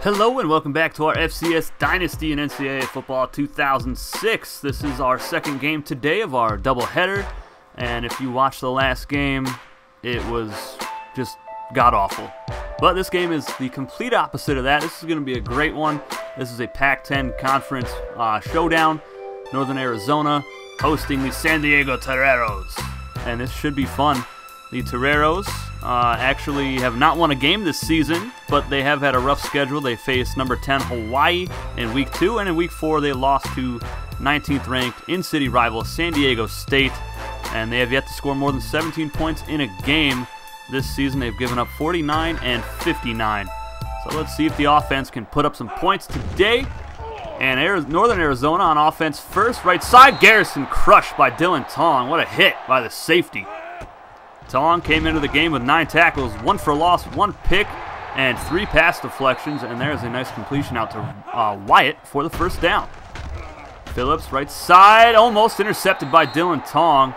Hello and welcome back to our FCS Dynasty in NCAA Football 2006. This is our second game today of our doubleheader, and if you watched the last game, it was just god-awful. But this game is the complete opposite of that. This is going to be a great one. This is a Pac-10 conference showdown. Northern Arizona hosting the San Diego Toreros, and this should be fun. The Toreros actually have not won a game this season, but they have had a rough schedule. They faced number 10 Hawaii in Week 2, and in Week 4 they lost to 19th ranked in-city rival San Diego State, and they have yet to score more than 17 points in a game this season. They've given up 49 and 59. So let's see if the offense can put up some points today. And Northern Arizona on offense first. Right side, Garrison crushed by Dylan Tong. What a hit by the safety. Tong came into the game with 9 tackles, 1 for loss, 1 pick, and 3 pass deflections. And there's a nice completion out to Wyatt for the first down. Phillips, right side, almost intercepted by Dylan Tong.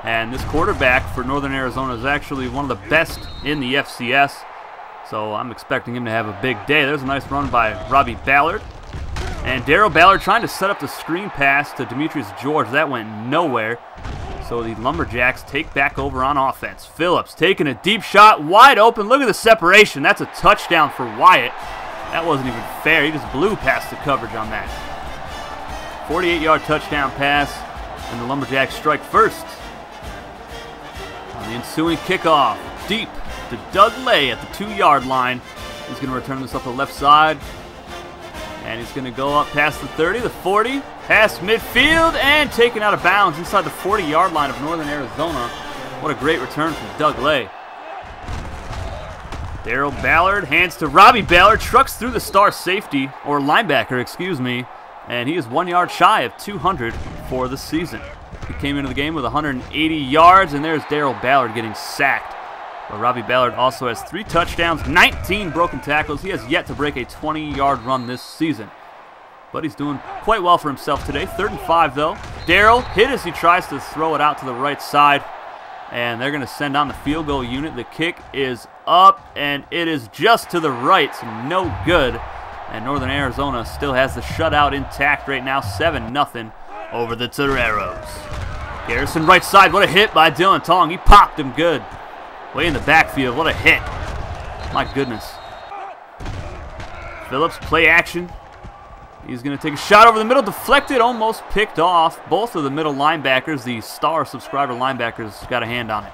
And this quarterback for Northern Arizona is actually one of the best in the FCS. So I'm expecting him to have a big day. There's a nice run by Robbie Ballard. And Darryl Ballard trying to set up the screen pass to Demetrius George. That went nowhere. So the Lumberjacks take back over on offense. Phillips taking a deep shot, wide open. Look at the separation. That's a touchdown for Wyatt. That wasn't even fair. He just blew past the coverage on that. 48-yard touchdown pass, and the Lumberjacks strike first. On the ensuing kickoff, deep to Doug Lay at the 2-yard line. He's going to return this up the left side. And he's going to go up past the 30, the 40, past midfield, and taken out of bounds inside the 40-yard line of Northern Arizona. What a great return from Doug Lay. Darryl Ballard hands to Robbie Ballard, trucks through the star safety, or linebacker, excuse me, and he is 1 yard shy of 200 for the season. He came into the game with 180 yards, and there's Darryl Ballard getting sacked. But Robbie Ballard also has 3 touchdowns, 19 broken tackles. He has yet to break a 20-yard run this season. But he's doing quite well for himself today. 3rd and 5, though. Darryl hit as he tries to throw it out to the right side. And they're going to send on the field goal unit. The kick is up, and it is just to the right, so no good. And Northern Arizona still has the shutout intact right now, 7-0 over the Toreros. Garrison right side, what a hit by Dylan Tong. He popped him good. Way in the backfield, what a hit. My goodness. Phillips, play action. He's going to take a shot over the middle, deflected, almost picked off. Both of the middle linebackers, the star subscriber linebackers, got a hand on it.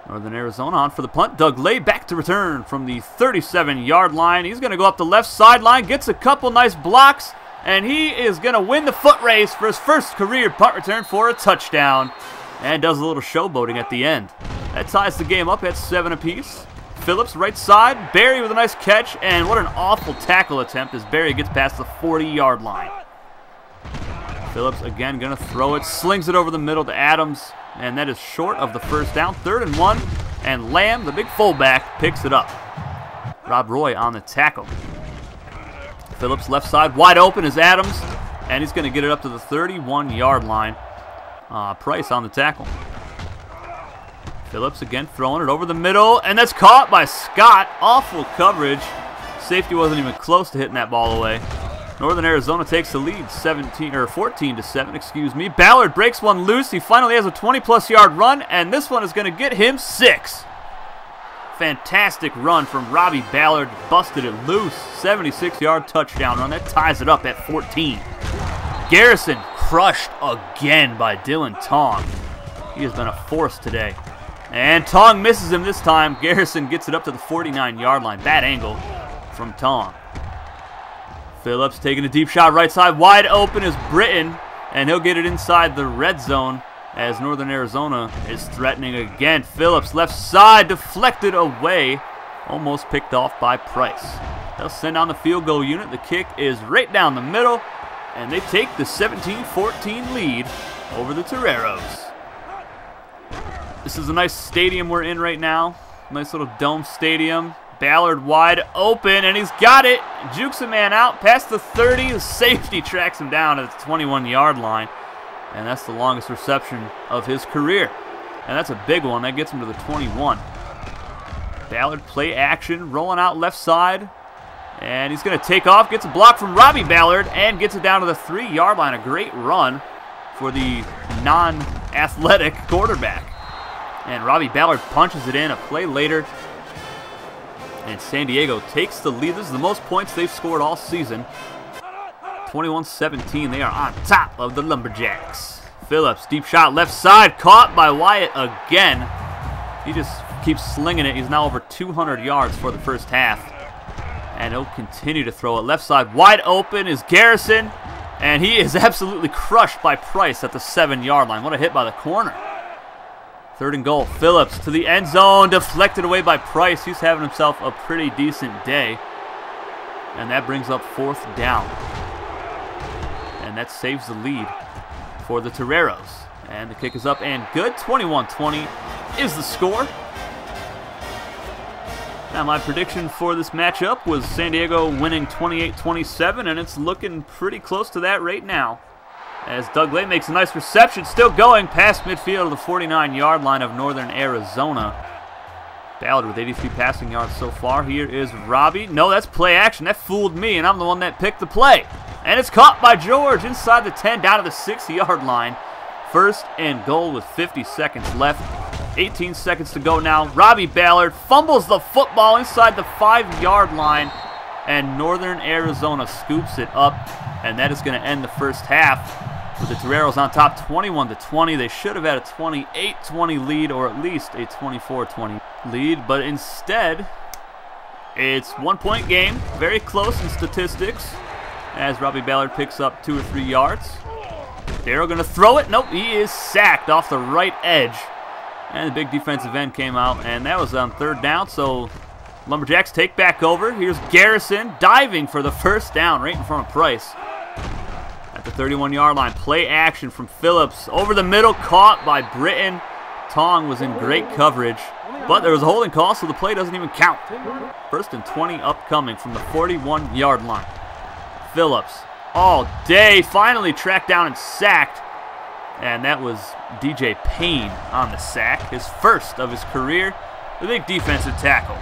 Northern Arizona on for the punt. Doug Lay back to return from the 37-yard line. He's going to go up the left sideline, gets a couple nice blocks, and he is going to win the foot race for his first career punt return for a touchdown. And does a little showboating at the end. That ties the game up at 7 apiece. Phillips, right side. Barry with a nice catch. And what an awful tackle attempt as Barry gets past the 40-yard line. Phillips again going to throw it. Slings it over the middle to Adams. And that is short of the first down. 3rd and 1. And Lamb, the big fullback, picks it up. Rob Roy on the tackle. Phillips left side. Wide open is Adams. And he's going to get it up to the 31-yard line. Price on the tackle. Phillips again throwing it over the middle, and that's caught by Scott. Awful coverage. Safety wasn't even close to hitting that ball away. Northern Arizona takes the lead 14-7, excuse me. Ballard breaks one loose. He finally has a 20-plus yard run, and this one is going to get him 6. Fantastic run from Robbie Ballard. Busted it loose. 76-yard touchdown run. That ties it up at 14. Garrison crushed again by Dylan Tong. He has been a force today. And Tong misses him this time. Garrison gets it up to the 49-yard line. Bad angle from Tong. Phillips taking a deep shot right side. Wide open is Britton. And he'll get it inside the red zone as Northern Arizona is threatening again. Phillips left side deflected away. Almost picked off by Price. They'll send on the field goal unit. The kick is right down the middle. And they take the 17-14 lead over the Toreros. This is a nice stadium we're in right now. Nice little dome stadium. Ballard wide open, and he's got it. Jukes a man out past the 30. The safety tracks him down at the 21-yard line. And that's the longest reception of his career. And that's a big one. That gets him to the 21. Ballard play action, rolling out left side. And he's going to take off, gets a block from Robbie Ballard, and gets it down to the 3-yard line. A great run for the non-athletic quarterback. And Robbie Ballard punches it in a play later. And San Diego takes the lead. This is the most points they've scored all season. 21-17, they are on top of the Lumberjacks. Phillips, deep shot left side, caught by Wyatt again. He just keeps slinging it. He's now over 200 yards for the first half. And he'll continue to throw it. Left side wide open is Garrison. And he is absolutely crushed by Price at the 7-yard line. What a hit by the corner. 3rd and goal. Phillips to the end zone. Deflected away by Price. He's having himself a pretty decent day. And that brings up 4th down. And that saves the lead for the Toreros. And the kick is up and good. 21-20 is the score. Now my prediction for this matchup was San Diego winning 28-27, and it's looking pretty close to that right now. As Doug Lay makes a nice reception, still going past midfield to the 49-yard line of Northern Arizona. Ballard with 83 passing yards so far. Here is Robbie. No, that's play action. That fooled me, and I'm the one that picked the play. And it's caught by George inside the 10 down to the 6-yard line. 1st and goal with 50 seconds left. 18 seconds to go now. Robbie Ballard fumbles the football inside the 5-yard line, and Northern Arizona scoops it up, and that is going to end the first half with the Toreros on top 21-20. They should have had a 28-20 lead or at least a 24-20 lead, but instead it's 1-point game, very close in statistics, as Robbie Ballard picks up 2 or 3 yards. Darrell going to throw it. Nope, he is sacked off the right edge. And the big defensive end came out, and that was on 3rd down, so Lumberjacks take back over. Here's Garrison diving for the 1st down right in front of Price. At the 31-yard line, play action from Phillips. Over the middle, caught by Britton. Tong was in great coverage, but there was a holding call, so the play doesn't even count. 1st and 20 upcoming from the 41-yard line. Phillips all day, finally tracked down and sacked. And that was DJ Payne on the sack, his 1st of his career. The big defensive tackle.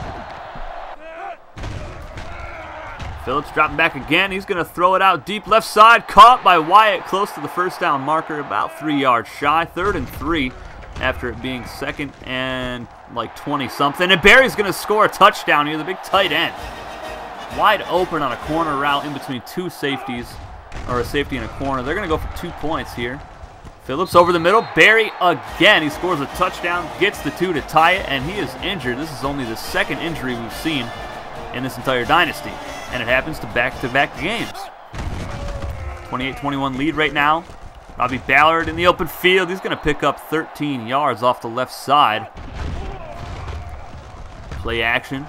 Phillips dropping back again. He's going to throw it out deep left side. Caught by Wyatt close to the 1st down marker, about 3 yards shy. 3rd and 3 after it being 2nd and like 20-something. And Barry's going to score a touchdown here, the big tight end. Wide open on a corner route in between 2 safeties, or a safety and a corner. They're going to go for 2 points here. Phillips over the middle. Barry again. He scores a touchdown, gets the 2 to tie it, and he is injured. This is only the 2nd injury we've seen in this entire dynasty, and it happens to back-to-back games. 28-21 lead right now. Robbie Ballard in the open field. He's going to pick up 13 yards off the left side. Play action.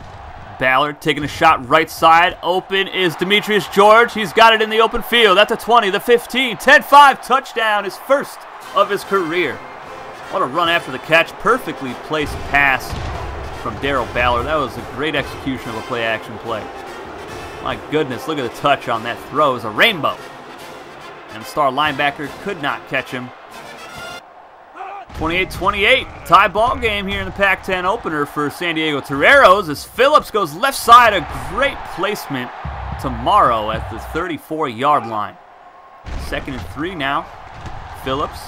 Ballard taking a shot right side. Open is Demetrius George. He's got it in the open field. That's a 20, the 15, 10-5 touchdown. His 1st of his career. What a run after the catch. Perfectly placed pass from Darrell Ballard. That was a great execution of a play action play. My goodness, look at the touch on that throw. It was a rainbow. And the star linebacker could not catch him. 28-28, tie ball game here in the Pac-10 opener for San Diego Toreros as Phillips goes left side. A great placement tomorrow at the 34-yard line. 2nd and 3 now. Phillips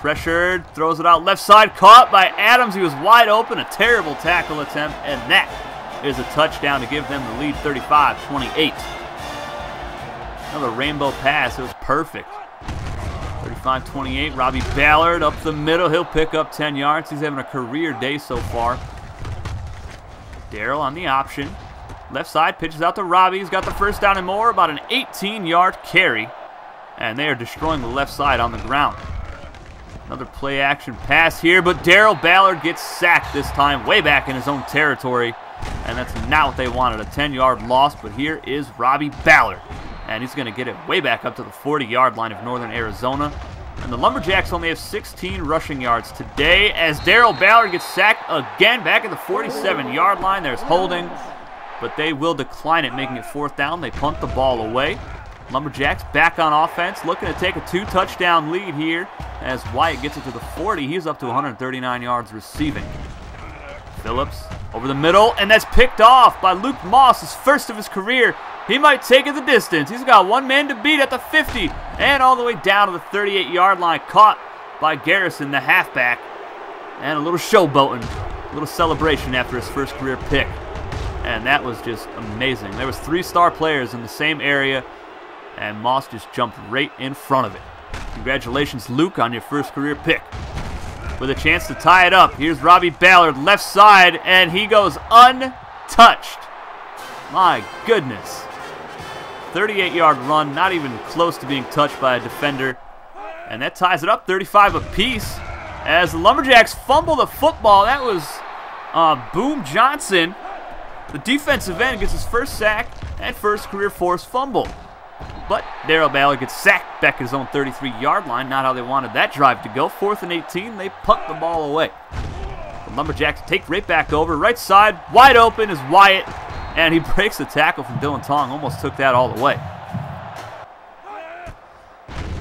pressured, throws it out left side, caught by Adams. He was wide open, a terrible tackle attempt, and that is a touchdown to give them the lead, 35-28. Another rainbow pass, it was perfect. 35-28, Robbie Ballard up the middle. He'll pick up 10 yards. He's having a career day so far. Darrell on the option. Left side, pitches out to Robbie. He's got the 1st down and more, about an 18-yard carry. And they are destroying the left side on the ground. Another play action pass here, but Darrell Ballard gets sacked this time, way back in his own territory. And that's not what they wanted, a 10-yard loss. But here is Robbie Ballard. And he's going to get it way back up to the 40-yard line of Northern Arizona. And the Lumberjacks only have 16 rushing yards today as Darrell Ballard gets sacked again back at the 47-yard line. There's holding, but they will decline it, making it 4th down. They punt the ball away. Lumberjacks back on offense, looking to take a 2-touchdown lead here as Wyatt gets it to the 40. He's up to 139 yards receiving. Phillips over the middle, and that's picked off by Luke Moss, his first of his career. He might take it the distance. He's got one man to beat at the 50 and all the way down to the 38-yard line, caught by Garrison, the halfback. And a little showboating, a little celebration after his first career pick. And that was just amazing. There was 3-star players in the same area, and Moss just jumped right in front of it. Congratulations, Luke, on your first career pick. With a chance to tie it up, here's Robbie Ballard, left side, and he goes untouched. My goodness. 38-yard run, not even close to being touched by a defender. And that ties it up, 35 apiece. As the Lumberjacks fumble the football, that was Boom Johnson. The defensive end gets his first sack and first career forced fumble. But Darrell Ballard gets sacked back at his own 33-yard line. Not how they wanted that drive to go. 4th and 18, they punt the ball away. The Lumberjacks take right back over. Right side, wide open is Wyatt. And he breaks the tackle from Dylan Tong. Almost took that all the way.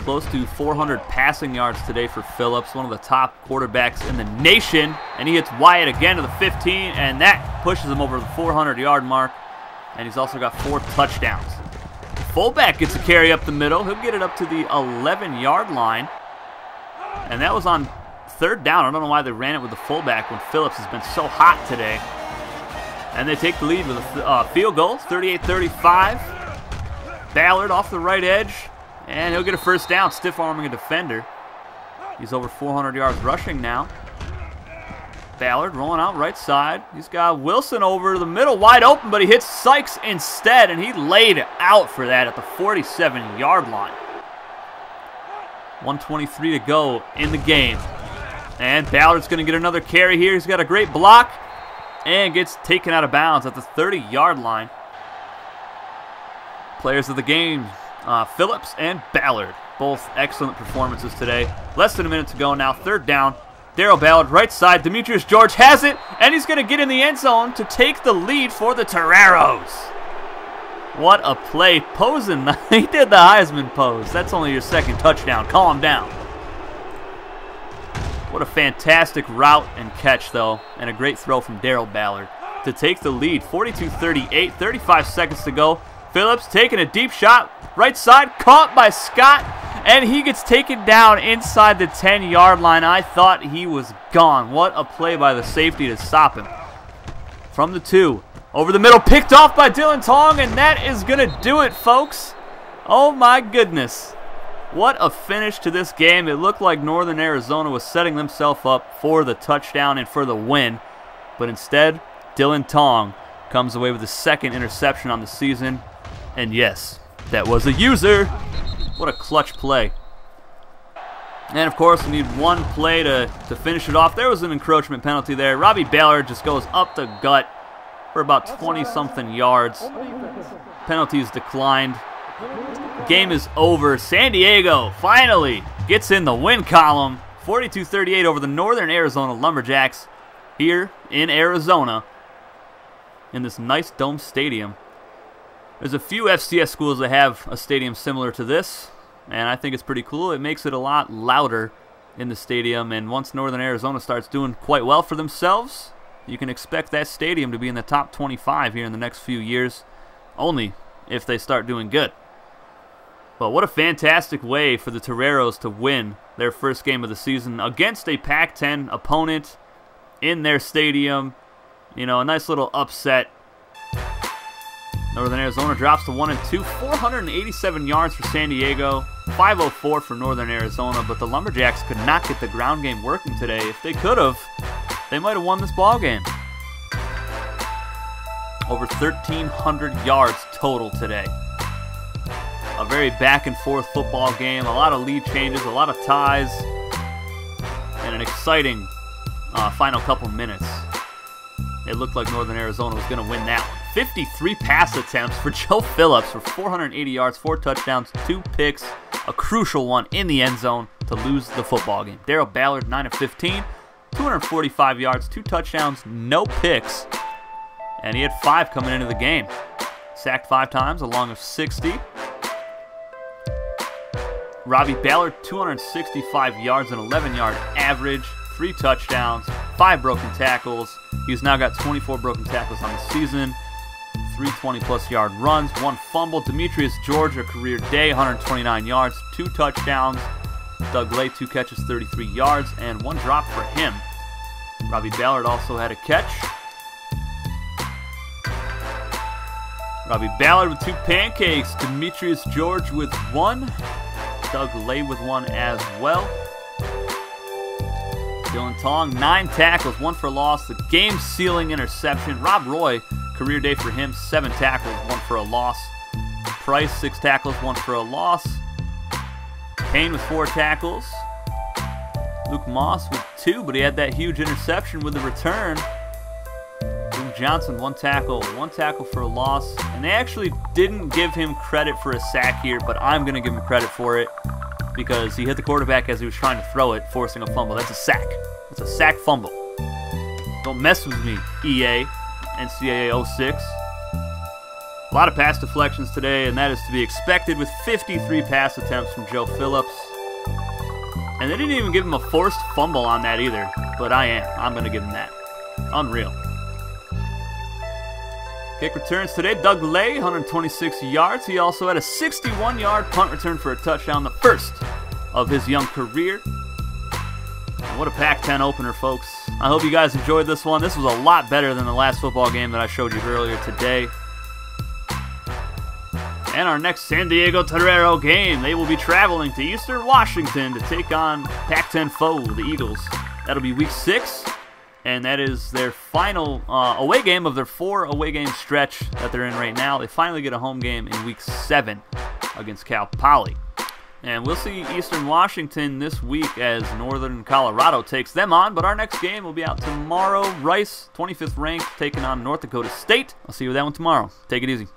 Close to 400 passing yards today for Phillips, one of the top quarterbacks in the nation. And he hits Wyatt again to the 15, and that pushes him over the 400-yard mark. And he's also got 4 touchdowns. Fullback gets a carry up the middle. He'll get it up to the 11-yard line. And that was on 3rd down. I don't know why they ran it with the fullback when Phillips has been so hot today. And they take the lead with a field goal, 38-35. Ballard off the right edge. And he'll get a first down, stiff-arming a defender. He's over 400 yards rushing now. Ballard rolling out right side. He's got Wilson over the middle, wide open, but he hits Sykes instead, and he laid out for that at the 47-yard line. 1:23 to go in the game. And Ballard's going to get another carry here. He's got a great block and gets taken out of bounds at the 30-yard line. Players of the game, Phillips and Ballard. Both excellent performances today. Less than a minute to go now. 3rd down. Darrell Ballard, right side. Demetrius George has it, and he's going to get in the end zone to take the lead for the Toreros. What a play. Posing. He did the Heisman pose. That's only your 2nd touchdown. Calm down. What a fantastic route and catch, though, and a great throw from Darrell Ballard to take the lead. 42-38, 35 seconds to go. Phillips taking a deep shot, right side, caught by Scott, and he gets taken down inside the 10-yard line. I thought he was gone. What a play by the safety to stop him. From the 2, over the middle, picked off by Dylan Tong, and that is going to do it, folks. Oh, my goodness. What a finish to this game. It looked like Northern Arizona was setting themselves up for the touchdown and for the win, but instead, Dylan Tong comes away with his 2nd interception on the season. And yes, that was a user. What a clutch play. And of course, we need one play to finish it off. There was an encroachment penalty there. Robbie Ballard just goes up the gut for about 20-something yards. Penalties declined. Game is over. San Diego finally gets in the win column. 42-38 over the Northern Arizona Lumberjacks here in Arizona in this nice dome stadium. There's a few FCS schools that have a stadium similar to this, and I think it's pretty cool. It makes it a lot louder in the stadium, and once Northern Arizona starts doing quite well for themselves, you can expect that stadium to be in the top 25 here in the next few years, only if they start doing good. But what a fantastic way for the Toreros to win their first game of the season against a Pac-10 opponent in their stadium. You know, a nice little upset. Northern Arizona drops to 1-2, 487 yards for San Diego, 504 for Northern Arizona, but the Lumberjacks could not get the ground game working today. If they could have, they might have won this ball game. Over 1,300 yards total today. A very back-and-forth football game, a lot of lead changes, a lot of ties, and an exciting final couple minutes. It looked like Northern Arizona was going to win that one. 53 pass attempts for Joe Phillips for 480 yards, 4 touchdowns, 2 picks, a crucial one in the end zone to lose the football game. Darrell Ballard, 9 of 15, 245 yards, 2 touchdowns, no picks, and he had 5 coming into the game. Sacked 5 times, a long of 60. Robbie Ballard, 265 yards, an 11-yard average, 3 touchdowns, 5 broken tackles. He's now got 24 broken tackles on the season, 3 20-plus yard runs, 1 fumble. Demetrius George, a career day, 129 yards, 2 touchdowns. Doug Lay, 2 catches, 33 yards, and 1 drop for him. Robbie Ballard also had a catch. Robbie Ballard with 2 pancakes. Demetrius George with 1. Doug Lay with 1 as well. Dylan Tong, 9 tackles, 1 for loss. The game-sealing interception. Rob Roy, career day for him, 7 tackles, 1 for a loss. Price, 6 tackles, 1 for a loss. Payne with 4 tackles. Luke Moss with 2, but he had that huge interception with the return. Boone Johnson, 1 tackle for a loss. And they actually didn't give him credit for a sack here, but I'm going to give him credit for it because he hit the quarterback as he was trying to throw it, forcing a fumble. That's a sack. That's a sack fumble. Don't mess with me, EA, NCAA 06. A lot of pass deflections today, and that is to be expected with 53 pass attempts from Joe Phillips. And they didn't even give him a forced fumble on that either, but I'm going to give him that. Unreal. Kick returns today. Doug Lay, 126 yards. He also had a 61-yard punt return for a touchdown, the first of his young career. And what a Pac-10 opener, folks. I hope you guys enjoyed this one. This was a lot better than the last football game that I showed you earlier today. And our next San Diego Torero game, they will be traveling to Eastern Washington to take on Pac-10 foe, the Eagles. That'll be week 6, and that is their final away game of their 4 away game stretch that they're in right now. They finally get a home game in week 7 against Cal Poly. And we'll see Eastern Washington this week as Northern Colorado takes them on. But our next game will be out tomorrow. Rice, 25th ranked, taking on North Dakota State. I'll see you with that one tomorrow. Take it easy.